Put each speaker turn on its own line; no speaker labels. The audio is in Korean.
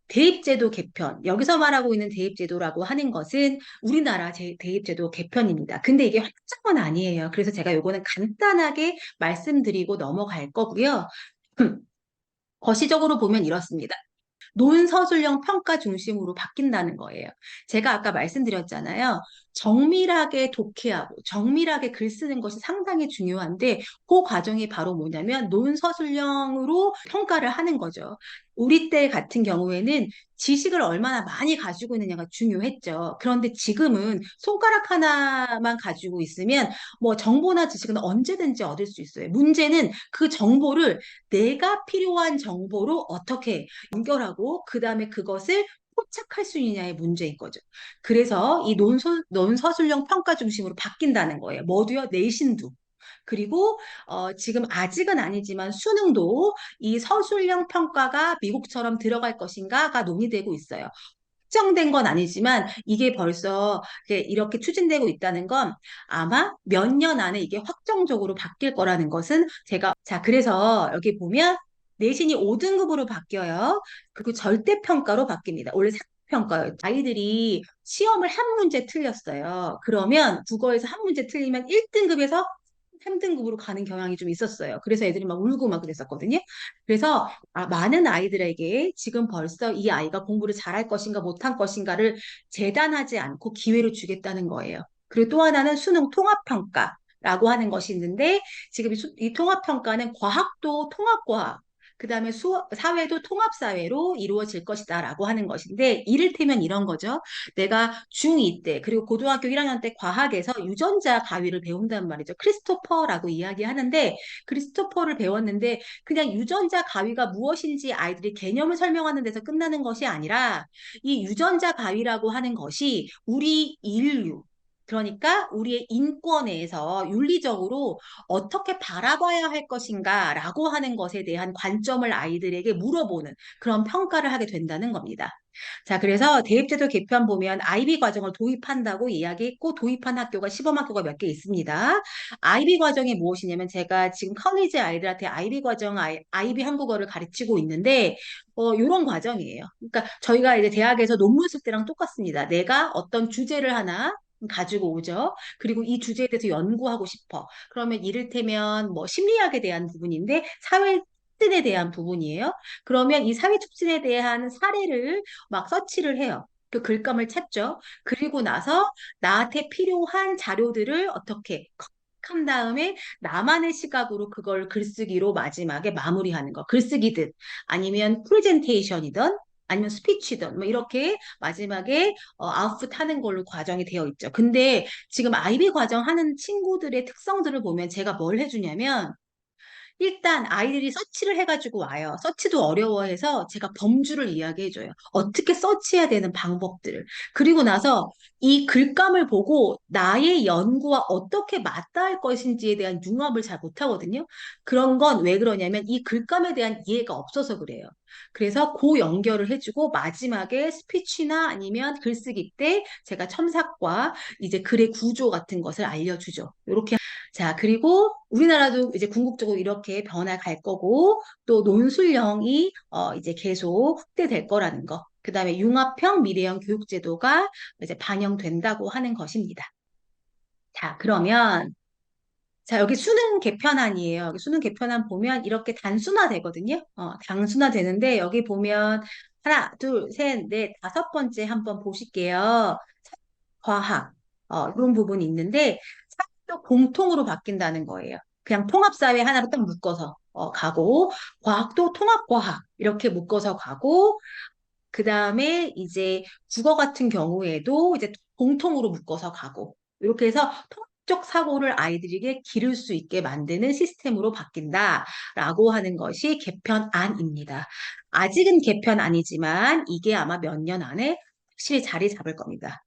대입제도 개편, 여기서 말하고 있는 대입제도라고 하는 것은 우리나라 대입제도 개편입니다. 근데 이게 확정은 아니에요. 그래서 제가 요거는 간단하게 말씀드리고 넘어갈 거고요. 거시적으로 보면 이렇습니다. 논서술형 평가 중심으로 바뀐다는 거예요. 제가 아까 말씀드렸잖아요. 정밀하게 독해하고 정밀하게 글 쓰는 것이 상당히 중요한데 그 과정이 바로 뭐냐면 논서술형으로 평가를 하는 거죠. 우리 때 같은 경우에는 지식을 얼마나 많이 가지고 있느냐가 중요했죠. 그런데 지금은 손가락 하나만 가지고 있으면 뭐 정보나 지식은 언제든지 얻을 수 있어요. 문제는 그 정보를 내가 필요한 정보로 어떻게 연결하고 그다음에 그것을 포착할 수 있느냐의 문제인 거죠. 그래서 이 논서술형 평가 중심으로 바뀐다는 거예요. 모두요, 내신도. 그리고 지금 아직은 아니지만 수능도 이 서술형 평가가 미국처럼 들어갈 것인가가 논의되고 있어요. 확정된 건 아니지만 이게 벌써 이렇게 추진되고 있다는 건 아마 몇 년 안에 이게 확정적으로 바뀔 거라는 것은 자, 그래서 여기 보면 내신이 5등급으로 바뀌어요. 그리고 절대평가로 바뀝니다. 원래 상대평가요. 아이들이 시험을 한 문제 틀렸어요. 그러면 국어에서 한 문제 틀리면 1등급에서 3등급으로 가는 경향이 좀 있었어요. 그래서 애들이 막 울고 막 그랬었거든요. 그래서 많은 아이들에게 지금 벌써 이 아이가 공부를 잘할 것인가 못할 것인가를 재단하지 않고 기회를 주겠다는 거예요. 그리고 또 하나는 수능 통합평가라고 하는 것이 있는데 지금 이 통합평가는 과학도 통합과학, 그다음에 사회도 통합사회로 이루어질 것이다라고 하는 것인데 이를테면 이런 거죠. 내가 중2 때 그리고 고등학교 1학년 때 과학에서 유전자 가위를 배운단 말이죠. 크리스토퍼라고 이야기하는데 크리스토퍼를 배웠는데 그냥 유전자 가위가 무엇인지 아이들이 개념을 설명하는 데서 끝나는 것이 아니라 이 유전자 가위라고 하는 것이 우리 인류 그러니까 우리의 인권에서 윤리적으로 어떻게 바라봐야 할 것인가라고 하는 것에 대한 관점을 아이들에게 물어보는 그런 평가를 하게 된다는 겁니다. 자, 그래서 대입제도 개편 보면 IB 과정을 도입한다고 이야기했고 도입한 학교가 시범학교가 몇 개 있습니다. IB 과정이 무엇이냐면 제가 지금 커리지 아이들한테 IB 과정, IB 한국어를 가르치고 있는데 이런 과정이에요. 그러니까 저희가 이제 대학에서 논문 쓸 때랑 똑같습니다. 내가 어떤 주제를 하나 가지고 오죠. 그리고 이 주제에 대해서 연구하고 싶어. 그러면 이를테면 뭐 심리학에 대한 부분인데 사회 촉진에 대한 부분이에요. 그러면 이 사회 촉진에 대한 사례를 막 서치를 해요. 그 글감을 찾죠. 그리고 나서 나한테 필요한 자료들을 어떻게 한 다음에 나만의 시각으로 그걸 글쓰기로 마지막에 마무리하는 거. 글쓰기든 아니면 프레젠테이션이든 아니면 스피치든 뭐 이렇게 마지막에 아웃풋 하는 걸로 과정이 되어 있죠. 근데 지금 IB 과정 하는 친구들의 특성들을 보면 제가 뭘 해주냐면 일단 아이들이 서치를 해가지고 와요. 서치도 어려워해서 제가 범주를 이야기해줘요. 어떻게 서치해야 되는 방법들을. 그리고 나서 이 글감을 보고 나의 연구와 어떻게 맞닿을 것인지에 대한 융합을 잘 못하거든요. 그런 건 왜 그러냐면 이 글감에 대한 이해가 없어서 그래요. 그래서 그 연결을 해주고 마지막에 스피치나 아니면 글쓰기 때 제가 첨삭과 이제 글의 구조 같은 것을 알려주죠. 이렇게 자, 그리고 우리나라도 이제 궁극적으로 이렇게 변화갈 거고, 또 논술형이 이제 계속 확대될 거라는 거. 그 다음에 융합형 미래형 교육제도가 이제 반영된다고 하는 것입니다. 자, 그러면, 자, 여기 수능 개편안이에요. 여기 수능 개편안 보면 이렇게 단순화되거든요. 단순화되는데, 여기 보면 하나, 둘, 셋, 넷, 다섯 번째 한번 보실게요. 과학, 이런 부분이 있는데, 사회도 공통으로 바뀐다는 거예요. 그냥 통합사회 하나로 딱 묶어서 가고, 과학도 통합과학, 이렇게 묶어서 가고, 그 다음에 이제 국어 같은 경우에도 이제 공통으로 묶어서 가고, 이렇게 해서 통합적 사고를 아이들에게 기를 수 있게 만드는 시스템으로 바뀐다라고 하는 것이 개편안입니다. 아직은 개편안이지만 이게 아마 몇 년 안에 확실히 자리 잡을 겁니다.